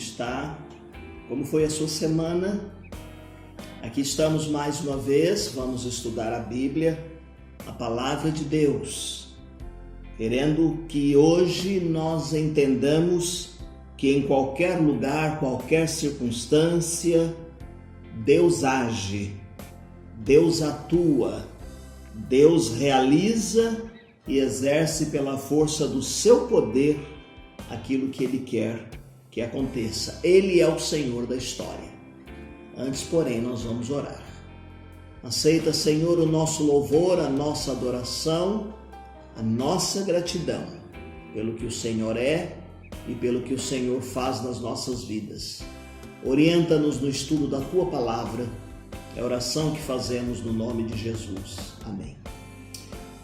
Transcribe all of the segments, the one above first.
está? Como foi a sua semana? Aqui estamos mais uma vez, vamos estudar a Bíblia, a Palavra de Deus, querendo que hoje nós entendamos que em qualquer lugar, qualquer circunstância, Deus age, Deus atua, Deus realiza e exerce pela força do seu poder aquilo que Ele quer que aconteça. Ele é o Senhor da história. Antes, porém, nós vamos orar. Aceita, Senhor, o nosso louvor, a nossa adoração, a nossa gratidão pelo que o Senhor é e pelo que o Senhor faz nas nossas vidas. Orienta-nos no estudo da Tua Palavra. É a oração que fazemos no nome de Jesus. Amém.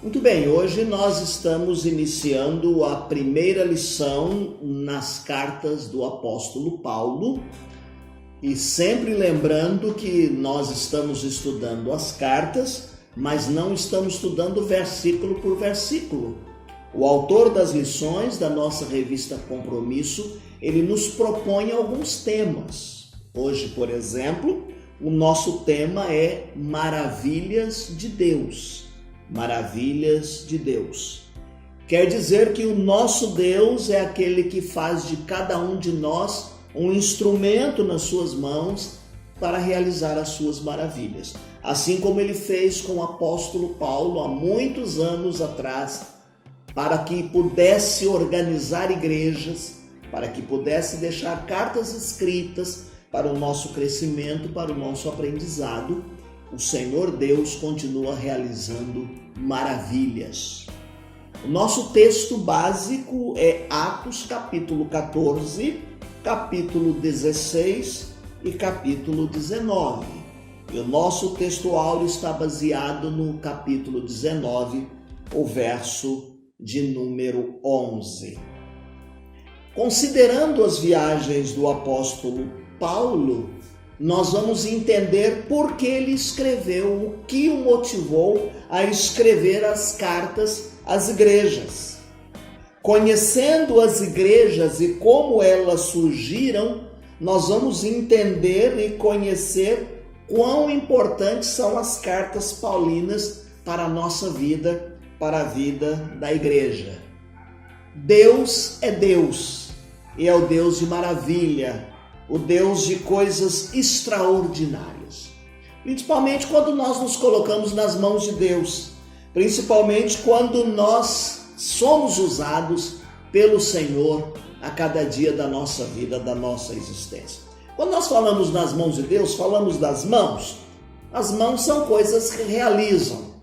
Muito bem, hoje nós estamos iniciando a primeira lição nas cartas do apóstolo Paulo e sempre lembrando que nós estamos estudando as cartas, mas não estamos estudando versículo por versículo. O autor das lições da nossa revista Compromisso, ele nos propõe alguns temas. Hoje, por exemplo, o nosso tema é Maravilhas de Deus. Maravilhas de Deus. Quer dizer que o nosso Deus é aquele que faz de cada um de nós um instrumento nas suas mãos para realizar as suas maravilhas. Assim como ele fez com o apóstolo Paulo há muitos anos atrás, para que pudesse organizar igrejas, para que pudesse deixar cartas escritas para o nosso crescimento, para o nosso aprendizado. O Senhor Deus continua realizando maravilhas. O nosso texto básico é Atos capítulo 14, capítulo 16 e capítulo 19. E o nosso texto áureo está baseado no capítulo 19, o verso de número 11. Considerando as viagens do apóstolo Paulo, nós vamos entender por que ele escreveu, o que o motivou a escrever as cartas às igrejas. Conhecendo as igrejas e como elas surgiram, nós vamos entender e conhecer quão importantes são as cartas paulinas para a nossa vida, para a vida da igreja. Deus é Deus e é o Deus de maravilha, o Deus de coisas extraordinárias, principalmente quando nós nos colocamos nas mãos de Deus, principalmente quando nós somos usados pelo Senhor a cada dia da nossa vida, da nossa existência. Quando nós falamos nas mãos de Deus, falamos das mãos. As mãos são coisas que realizam.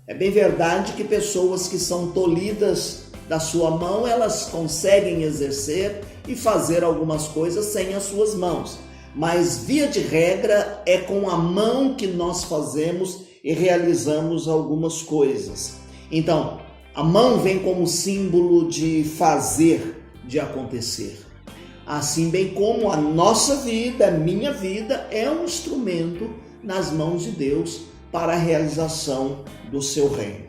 É bem verdade que pessoas que são tolhidas da sua mão, elas conseguem exercer e fazer algumas coisas sem as suas mãos. Mas, via de regra, é com a mão que nós fazemos e realizamos algumas coisas. Então, a mão vem como símbolo de fazer, de acontecer. Assim bem como a nossa vida, a minha vida, é um instrumento nas mãos de Deus para a realização do seu reino.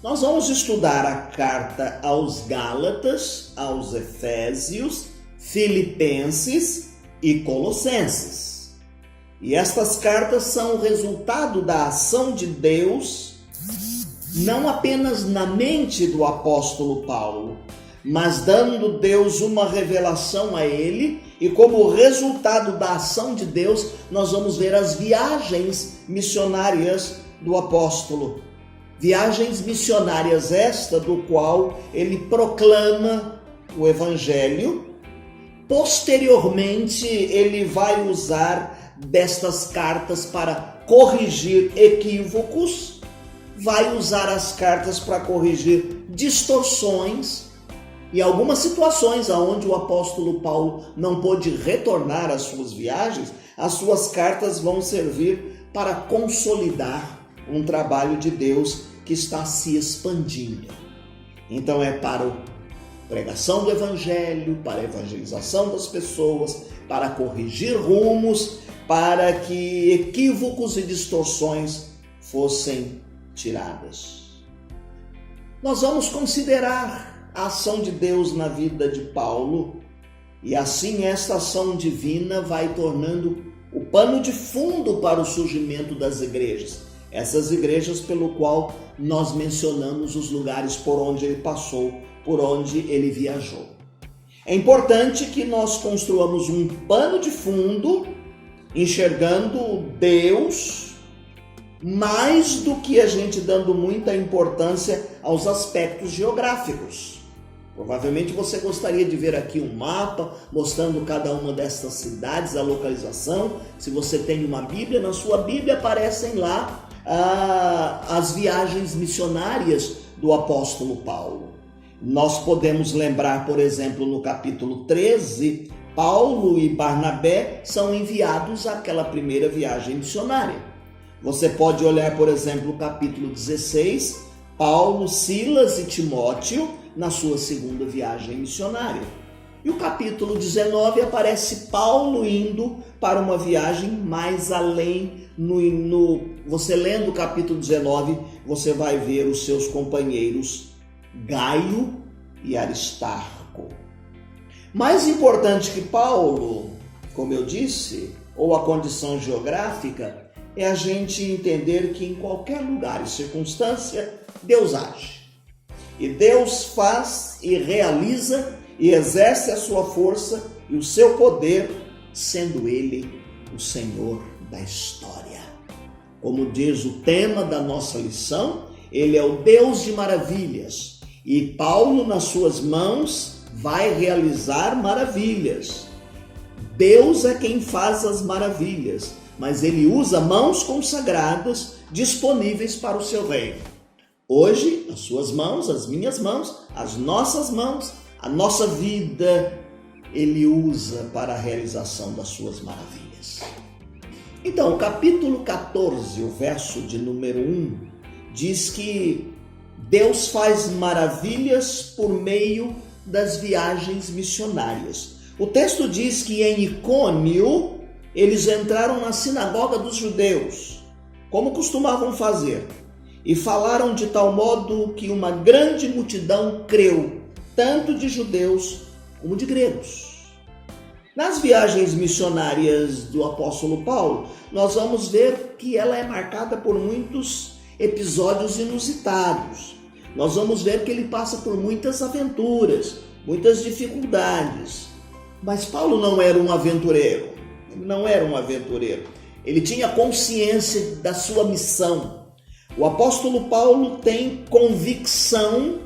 Nós vamos estudar a carta aos Gálatas, aos Efésios, Filipenses e Colossenses. E estas cartas são o resultado da ação de Deus, não apenas na mente do apóstolo Paulo, mas dando Deus uma revelação a ele, e como resultado da ação de Deus, nós vamos ver as viagens missionárias do apóstolo. Viagens missionárias esta do qual ele proclama o Evangelho. Posteriormente, ele vai usar destas cartas para corrigir equívocos, vai usar as cartas para corrigir distorções e algumas situações onde o apóstolo Paulo não pôde retornar às suas viagens, as suas cartas vão servir para consolidar um trabalho de Deus que está se expandindo. Então é para a pregação do Evangelho, para a evangelização das pessoas, para corrigir rumos, para que equívocos e distorções fossem tiradas. Nós vamos considerar a ação de Deus na vida de Paulo E assim esta ação divina vai tornando o pano de fundo para o surgimento das igrejas. Essas igrejas pelo qual nós mencionamos os lugares por onde ele passou, por onde ele viajou. É importante que nós construamos um pano de fundo, enxergando Deus, mais do que a gente dando muita importância aos aspectos geográficos. Provavelmente você gostaria de ver aqui um mapa mostrando cada uma destas cidades, a localização. Se você tem uma Bíblia, na sua Bíblia aparecem lá as viagens missionárias do apóstolo Paulo. Nós podemos lembrar, por exemplo, no capítulo 13, Paulo e Barnabé são enviados àquela primeira viagem missionária. Você pode olhar, por exemplo, o capítulo 16, Paulo, Silas e Timóteo na sua segunda viagem missionária. E o capítulo 19 aparece Paulo indo para uma viagem mais além. Você lendo o capítulo 19, você vai ver os seus companheiros Gaio e Aristarco. Mais importante que Paulo, como eu disse, ou a condição geográfica, é a gente entender que em qualquer lugar e circunstância, Deus age. E Deus faz e realiza e exerce a sua força e o seu poder, sendo Ele o Senhor da história. Como diz o tema da nossa lição, Ele é o Deus de maravilhas. E Paulo, nas suas mãos, vai realizar maravilhas. Deus é quem faz as maravilhas, mas Ele usa mãos consagradas disponíveis para o seu reino. Hoje, as suas mãos, as minhas mãos, as nossas mãos, a nossa vida, Ele usa para a realização das suas maravilhas. Então, o capítulo 14, o verso de número 1, diz que Deus faz maravilhas por meio das viagens missionárias. O texto diz que em Icônio, eles entraram na sinagoga dos judeus, como costumavam fazer, e falaram de tal modo que uma grande multidão creu, tanto de judeus como de gregos. Nas viagens missionárias do apóstolo Paulo, nós vamos ver que ela é marcada por muitos episódios inusitados. Nós vamos ver que ele passa por muitas aventuras, muitas dificuldades. Mas Paulo não era um aventureiro. Ele não era um aventureiro. Ele tinha consciência da sua missão. O apóstolo Paulo tem convicção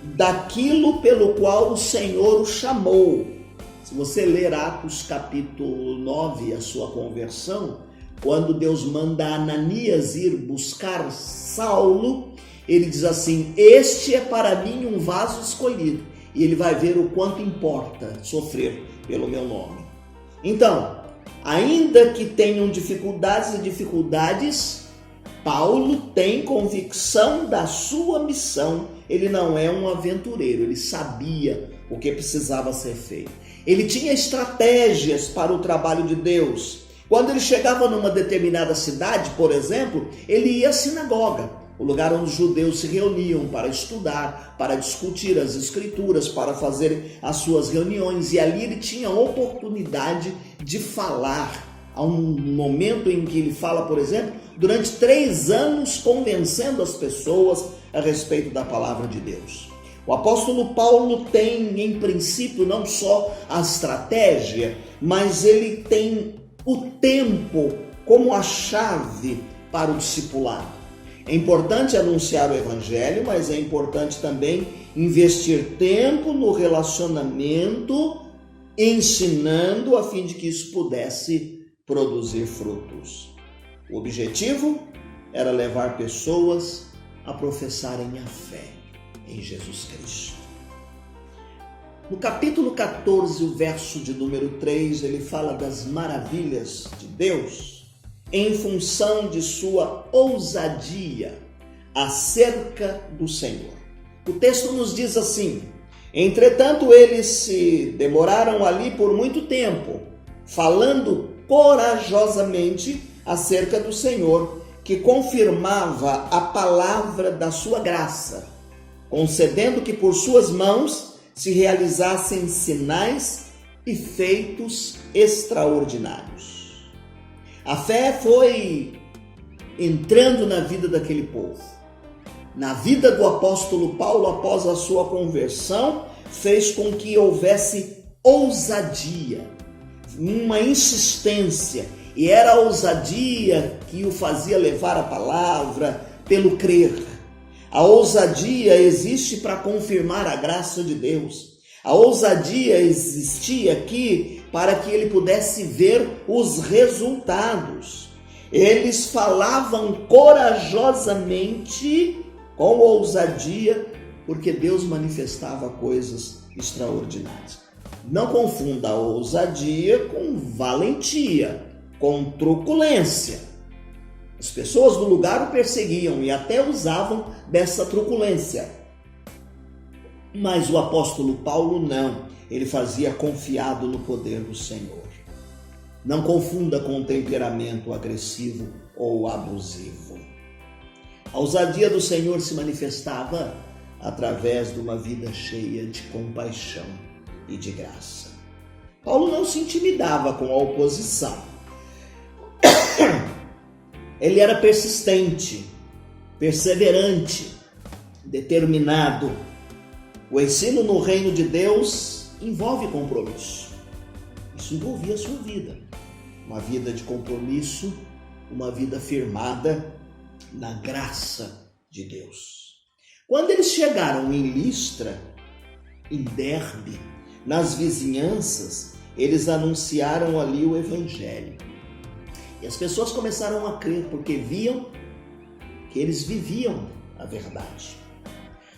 daquilo pelo qual o Senhor o chamou. Se você ler Atos capítulo 9, a sua conversão, quando Deus manda Ananias ir buscar Saulo, ele diz assim: este é para mim um vaso escolhido. E ele vai ver o quanto importa sofrer pelo meu nome. Então, ainda que tenham dificuldades, Paulo tem convicção da sua missão. Ele não é um aventureiro, ele sabia o que precisava ser feito. Ele tinha estratégias para o trabalho de Deus. Quando ele chegava numa determinada cidade, por exemplo, ele ia à sinagoga, o lugar onde os judeus se reuniam para estudar, para discutir as escrituras, para fazer as suas reuniões. E ali ele tinha a oportunidade de falar. Há um momento em que ele fala, por exemplo, durante 3 anos convencendo as pessoas a respeito da palavra de Deus. O apóstolo Paulo tem, em princípio, não só a estratégia, mas ele tem o tempo como a chave para o discipulado. É importante anunciar o evangelho, mas é importante também investir tempo no relacionamento, ensinando a fim de que isso pudesse produzir frutos. O objetivo era levar pessoas a professarem a fé em Jesus Cristo. No capítulo 14, o verso de número 3, ele fala das maravilhas de Deus em função de sua ousadia acerca do Senhor. O texto nos diz assim: entretanto, eles se demoraram ali por muito tempo, falando corajosamente acerca do Senhor, que confirmava a palavra da sua graça, concedendo que por suas mãos se realizassem sinais e feitos extraordinários. A fé foi entrando na vida daquele povo. Na vida do apóstolo Paulo, após a sua conversão, fez com que houvesse ousadia, uma insistência, e era a ousadia que o fazia levar a palavra pelo crer. A ousadia existe para confirmar a graça de Deus. A ousadia existia aqui para que ele pudesse ver os resultados. Eles falavam corajosamente, com ousadia, porque Deus manifestava coisas extraordinárias. Não confunda a ousadia com valentia, com truculência. As pessoas do lugar o perseguiam e até usavam dessa truculência. Mas o apóstolo Paulo não. Ele fazia confiado no poder do Senhor. Não confunda com temperamento agressivo ou abusivo. A ousadia do Senhor se manifestava através de uma vida cheia de compaixão e de graça. Paulo não se intimidava com a oposição. Ele era persistente, perseverante, determinado. O ensino no reino de Deus envolve compromisso. Isso envolvia a sua vida. Uma vida de compromisso, uma vida firmada na graça de Deus. Quando eles chegaram em Listra, em Derbe, nas vizinhanças, eles anunciaram ali o evangelho. E as pessoas começaram a crer porque viam que eles viviam a verdade.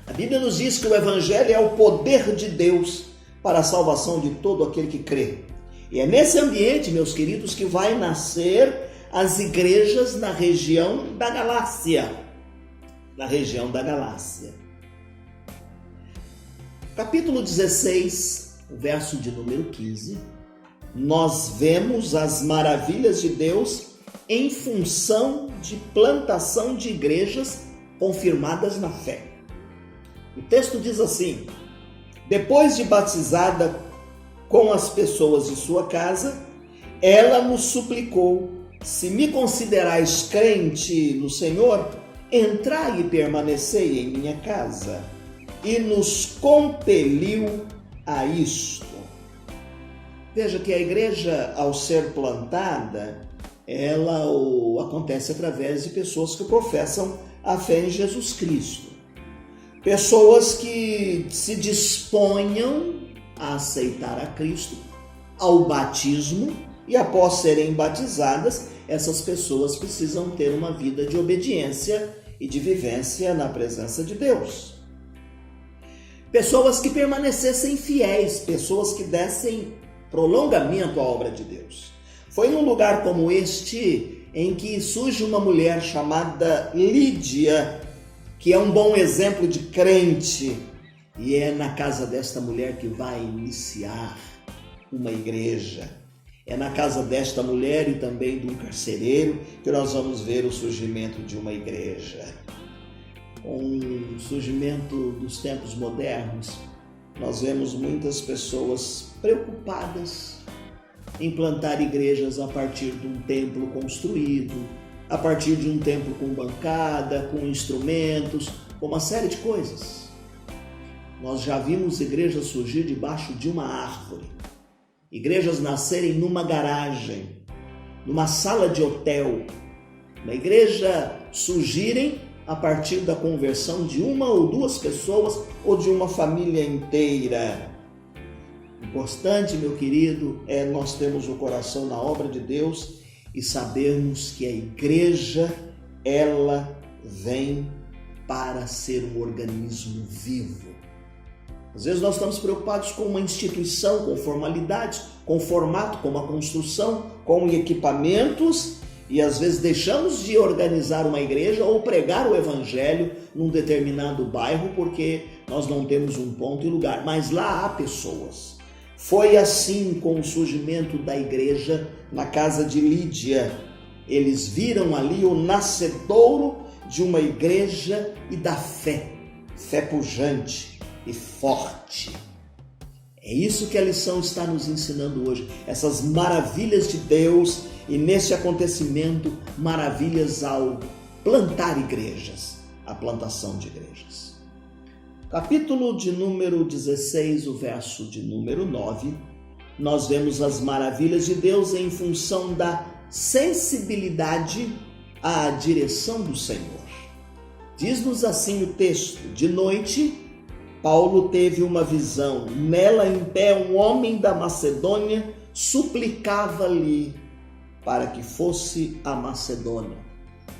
A Bíblia nos diz que o evangelho é o poder de Deus para a salvação de todo aquele que crê. E é nesse ambiente, meus queridos, que vai nascer as igrejas na região da Galácia. Na região da Galácia. Capítulo 16, o verso de número 15. Nós vemos as maravilhas de Deus em função de plantação de igrejas confirmadas na fé. O texto diz assim: depois de batizada com as pessoas de sua casa, ela nos suplicou: se me considerais crente no Senhor, entrai e permanecei em minha casa. E nos compeliu a isto. Veja que a igreja, ao ser plantada, ela acontece através de pessoas que professam a fé em Jesus Cristo. Pessoas que se disponham a aceitar a Cristo ao batismo, e após serem batizadas, essas pessoas precisam ter uma vida de obediência e de vivência na presença de Deus. Pessoas que permanecessem fiéis, pessoas que dessem prolongamento à obra de Deus. Foi num lugar como este em que surge uma mulher chamada Lídia, que é um bom exemplo de crente, e é na casa desta mulher que vai iniciar uma igreja. É na casa desta mulher e também de um carcereiro que nós vamos ver o surgimento de uma igreja. Com o surgimento dos tempos modernos, nós vemos muitas pessoas preocupadas em plantar igrejas a partir de um templo construído, a partir de um templo com bancada, com instrumentos, com uma série de coisas. Nós já vimos igrejas surgir debaixo de uma árvore, igrejas nascerem numa garagem, numa sala de hotel, uma igreja surgirem a partir da conversão de uma ou duas pessoas ou de uma família inteira. Importante, meu querido, é nós termos o coração na obra de Deus e sabermos que a igreja, ela vem para ser um organismo vivo. Às vezes nós estamos preocupados com uma instituição, com formalidades, com formato, com uma construção, com equipamentos, e às vezes deixamos de organizar uma igreja ou pregar o evangelho num determinado bairro porque nós não temos um ponto e lugar. Mas lá há pessoas. Foi assim com o surgimento da igreja na casa de Lídia. Eles viram ali o nascedouro de uma igreja e da fé. Fé pujante e forte. É isso que a lição está nos ensinando hoje, essas maravilhas de Deus e nesse acontecimento, maravilhas ao plantar igrejas, a plantação de igrejas. Capítulo de número 16, o verso de número 9, nós vemos as maravilhas de Deus em função da sensibilidade à direção do Senhor. Diz-nos assim o texto: de noite, Paulo teve uma visão. Nela em pé, um homem da Macedônia suplicava-lhe para que fosse a Macedônia.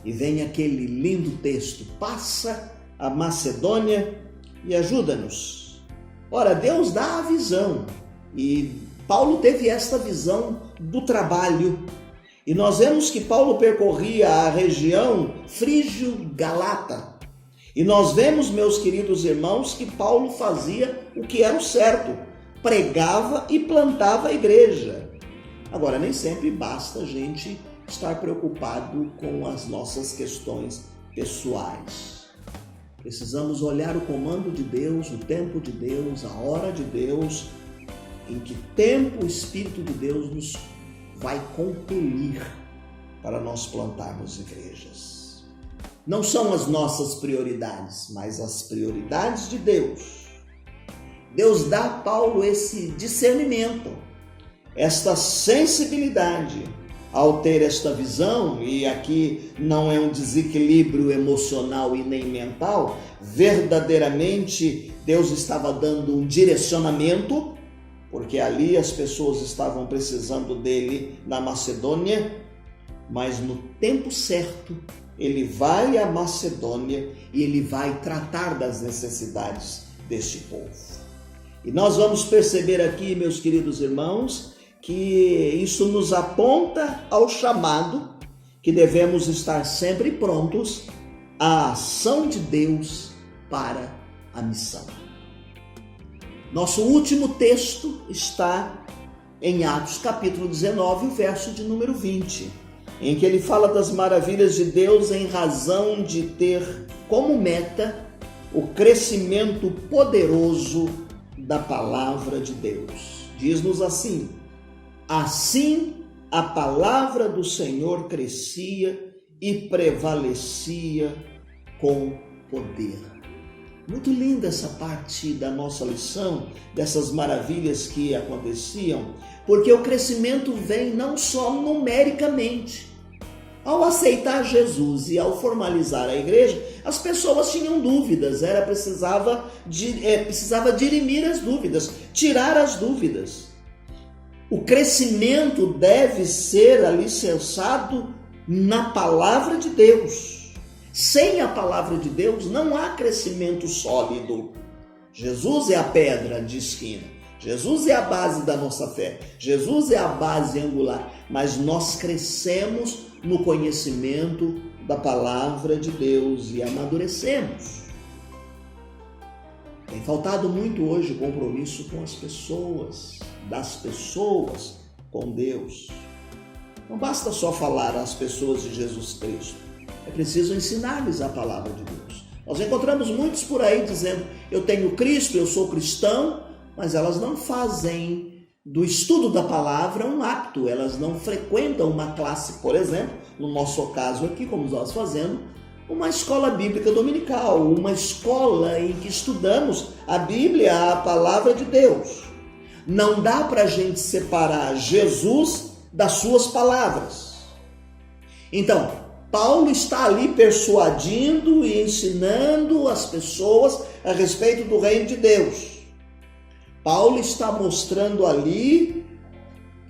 E vem aquele lindo texto: passa a Macedônia e ajuda-nos. Ora, Deus dá a visão. E Paulo teve esta visão do trabalho. E nós vemos que Paulo percorria a região frígio-galata. E nós vemos, meus queridos irmãos, que Paulo fazia o que era o certo. Pregava e plantava a igreja. Agora, nem sempre basta a gente estar preocupado com as nossas questões pessoais. Precisamos olhar o comando de Deus, o tempo de Deus, a hora de Deus, em que tempo o Espírito de Deus nos vai compelir para nós plantarmos igrejas. Não são as nossas prioridades, mas as prioridades de Deus. Deus dá a Paulo esse discernimento, esta sensibilidade ao ter esta visão, e aqui não é um desequilíbrio emocional e nem mental, verdadeiramente Deus estava dando um direcionamento, porque ali as pessoas estavam precisando dele na Macedônia, mas no tempo certo ele vai à Macedônia e ele vai tratar das necessidades deste povo. E nós vamos perceber aqui, meus queridos irmãos, que isso nos aponta ao chamado, que devemos estar sempre prontos à ação de Deus para a missão. Nosso último texto está em Atos capítulo 19, o verso de número 20, em que ele fala das maravilhas de Deus em razão de ter como meta o crescimento poderoso da palavra de Deus. Diz-nos assim: assim a palavra do Senhor crescia e prevalecia com poder. Muito linda essa parte da nossa lição, dessas maravilhas que aconteciam, porque o crescimento vem não só numericamente. Ao aceitar Jesus e ao formalizar a igreja, as pessoas tinham dúvidas, precisava dirimir as dúvidas, tirar as dúvidas. O crescimento deve ser alicerçado na palavra de Deus. Sem a palavra de Deus não há crescimento sólido. Jesus é a pedra de esquina. Jesus é a base da nossa fé. Jesus é a base angular. Mas nós crescemos no conhecimento da palavra de Deus e amadurecemos. Tem faltado muito hoje o compromisso com as pessoas, das pessoas com Deus. Não basta só falar às pessoas de Jesus Cristo. É preciso ensinar-lhes a palavra de Deus. Nós encontramos muitos por aí dizendo: eu tenho Cristo, eu sou cristão, mas elas não fazem do estudo da palavra um hábito, elas não frequentam uma classe, por exemplo, no nosso caso aqui, como nós fazemos, uma escola bíblica dominical, uma escola em que estudamos a Bíblia, a palavra de Deus. Não dá para a gente separar Jesus das suas palavras. Então, Paulo está ali persuadindo e ensinando as pessoas a respeito do reino de Deus. Paulo está mostrando ali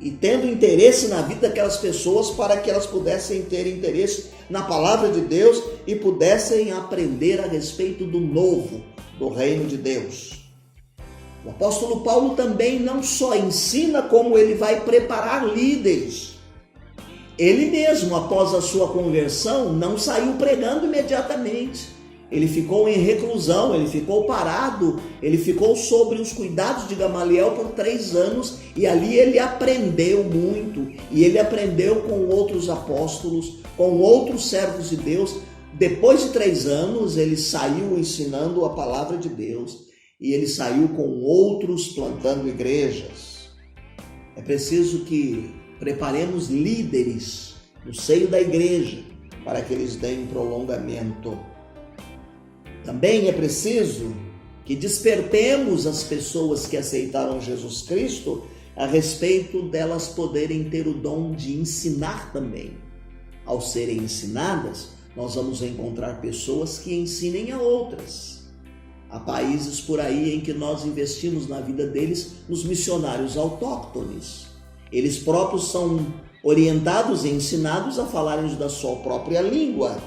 e tendo interesse na vida daquelas pessoas para que elas pudessem ter interesse na palavra de Deus e pudessem aprender a respeito do novo, do reino de Deus. O apóstolo Paulo também não só ensina, como ele vai preparar líderes. Ele mesmo, após a sua conversão, não saiu pregando imediatamente. Ele ficou em reclusão, ele ficou parado, ele ficou sob os cuidados de Gamaliel por 3 anos e ali ele aprendeu muito. E ele aprendeu com outros apóstolos, com outros servos de Deus. Depois de 3 anos, ele saiu ensinando a palavra de Deus. e ele saiu com outros plantando igrejas. É preciso que preparemos líderes no seio da igreja para que eles deem prolongamento. Também é preciso que despertemos as pessoas que aceitaram Jesus Cristo a respeito delas poderem ter o dom de ensinar também. Ao serem ensinadas, nós vamos encontrar pessoas que ensinem a outras. Há países por aí em que nós investimos na vida deles nos missionários autóctones. Eles próprios são orientados e ensinados a falarem da sua própria língua.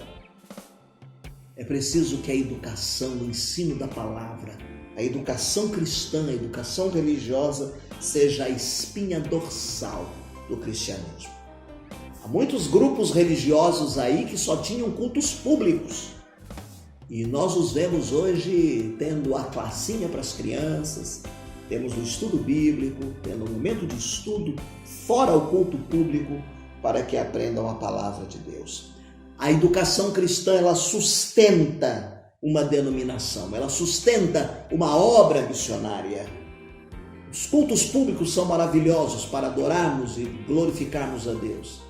É preciso que a educação, o ensino da palavra, a educação cristã, a educação religiosa seja a espinha dorsal do cristianismo. Há muitos grupos religiosos aí que só tinham cultos públicos. E nós os vemos hoje tendo a classinha para as crianças, temos o estudo bíblico, tendo um momento de estudo fora o culto público para que aprendam a palavra de Deus. A educação cristã, ela sustenta uma denominação, ela sustenta uma obra missionária. Os cultos públicos são maravilhosos para adorarmos e glorificarmos a Deus,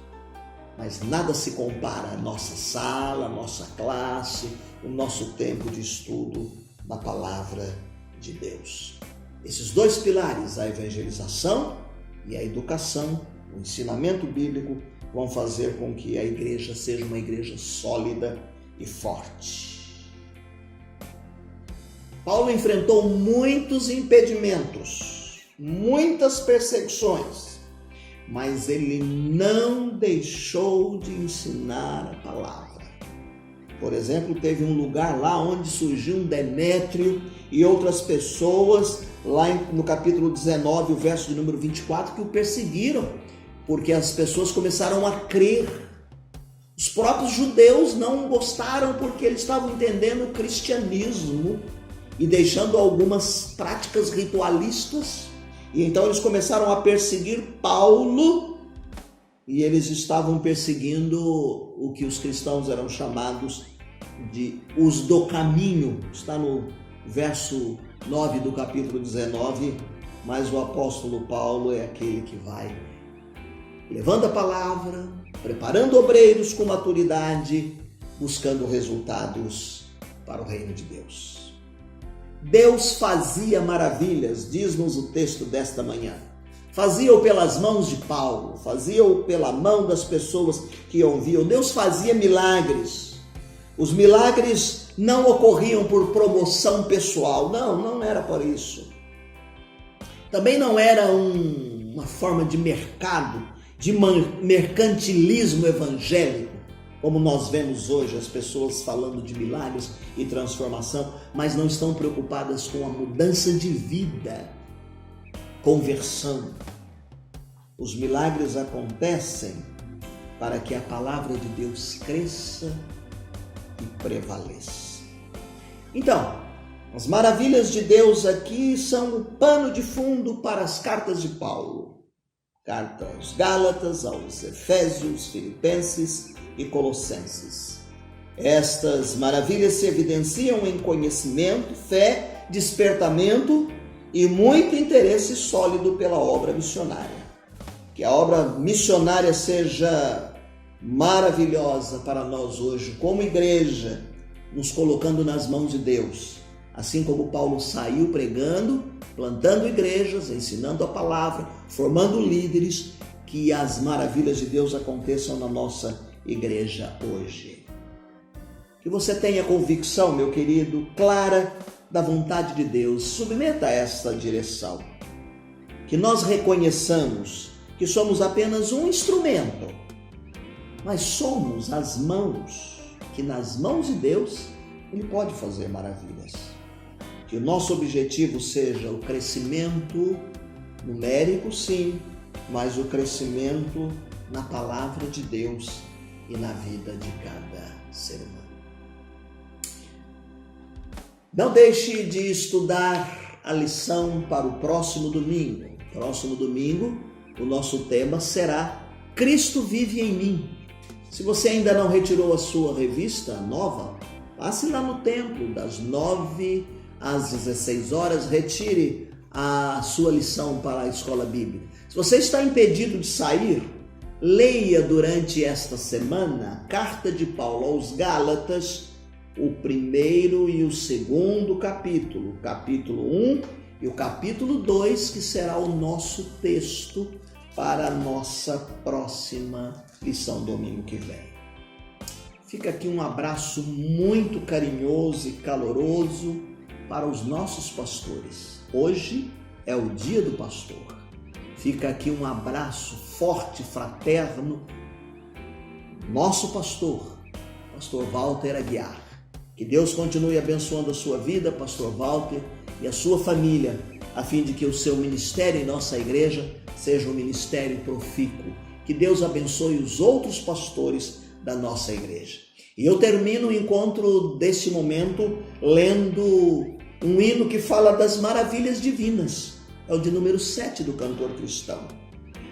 mas nada se compara à nossa sala, à nossa classe, o nosso tempo de estudo da palavra de Deus. Esses dois pilares, a evangelização e a educação, o ensinamento bíblico, vão fazer com que a igreja seja uma igreja sólida e forte. Paulo enfrentou muitos impedimentos, muitas perseguições, mas ele não deixou de ensinar a palavra. Por exemplo, teve um lugar lá onde surgiu um Demétrio e outras pessoas, lá no capítulo 19, o verso de número 24, que o perseguiram, porque as pessoas começaram a crer. Os próprios judeus não gostaram porque eles estavam entendendo o cristianismo e deixando algumas práticas ritualistas. E então eles começaram a perseguir Paulo, e eles estavam perseguindo o que os cristãos eram chamados de os do caminho. Está no verso 9 do capítulo 19, mas o apóstolo Paulo é aquele que vai levando a palavra, preparando obreiros com maturidade, buscando resultados para o reino de Deus. Deus fazia maravilhas, diz-nos o texto desta manhã. Fazia-o pelas mãos de Paulo, fazia-o pela mão das pessoas que ouviam. Deus fazia milagres. Os milagres não ocorriam por promoção pessoal, não era por isso. Também não era uma forma de mercado, de mercantilismo evangélico, como nós vemos hoje as pessoas falando de milagres e transformação, mas não estão preocupadas com a mudança de vida, conversão. Os milagres acontecem para que a palavra de Deus cresça e prevaleça. Então, as maravilhas de Deus aqui são o pano de fundo para as cartas de Paulo. Carta aos Gálatas, aos Efésios, Filipenses e Colossenses. Estas maravilhas se evidenciam em conhecimento, fé, despertamento e muito interesse sólido pela obra missionária. Que a obra missionária seja maravilhosa para nós hoje, como igreja, nos colocando nas mãos de Deus. Assim como Paulo saiu pregando, plantando igrejas, ensinando a palavra, formando líderes, que as maravilhas de Deus aconteçam na nossa igreja hoje. Que você tenha convicção, meu querido, clara da vontade de Deus. Submeta a esta direção. Que nós reconheçamos que somos apenas um instrumento, mas somos as mãos, que nas mãos de Deus Ele pode fazer maravilhas. Que o nosso objetivo seja o crescimento numérico, sim, mas o crescimento na palavra de Deus e na vida de cada ser humano. Não deixe de estudar a lição para o próximo domingo. Próximo domingo, o nosso tema será Cristo vive em mim. Se você ainda não retirou a sua revista nova, passe lá no templo das 9 às 16 horas, retire a sua lição para a escola bíblica. Se você está impedido de sair, leia durante esta semana a carta de Paulo aos Gálatas, o primeiro e o segundo capítulo, o capítulo 1 e o capítulo 2, que será o nosso texto para a nossa próxima lição domingo que vem. Fica aqui um abraço muito carinhoso e caloroso para os nossos pastores. Hoje é o dia do pastor. Fica aqui um abraço forte, fraterno, nosso pastor Walter Aguiar. Que Deus continue abençoando a sua vida, pastor Walter, e a sua família, a fim de que o seu ministério em nossa igreja seja um ministério profícuo. Que Deus abençoe os outros pastores da nossa igreja. E eu termino o encontro deste momento lendo um hino que fala das maravilhas divinas. É o de número 7 do cantor cristão.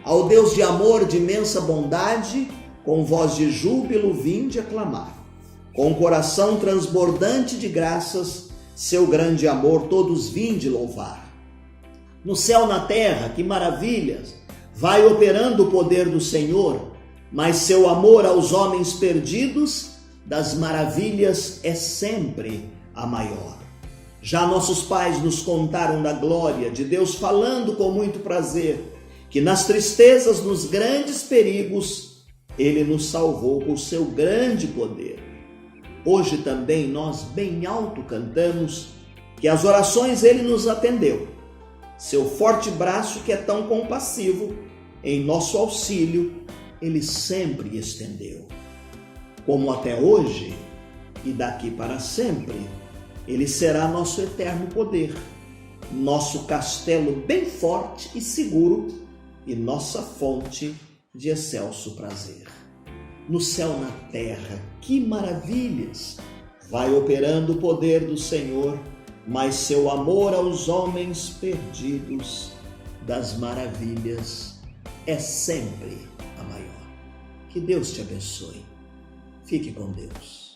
Ao Deus de amor, de imensa bondade, com voz de júbilo vinde aclamar. Com coração transbordante de graças, seu grande amor todos vinde louvar. No céu, na terra, que maravilhas! Vai operando o poder do Senhor, mas seu amor aos homens perdidos, das maravilhas é sempre a maior. Já nossos pais nos contaram da glória de Deus, falando com muito prazer, que nas tristezas, nos grandes perigos, Ele nos salvou com seu grande poder. Hoje também nós bem alto cantamos que as orações Ele nos atendeu. Seu forte braço, que é tão compassivo, em nosso auxílio Ele sempre estendeu. Como até hoje e daqui para sempre, Ele será nosso eterno poder, nosso castelo bem forte e seguro e nossa fonte de excelso prazer. No céu, na terra, que maravilhas! Vai operando o poder do Senhor, mas seu amor aos homens perdidos, das maravilhas é sempre a maior. Que Deus te abençoe. Fique com Deus.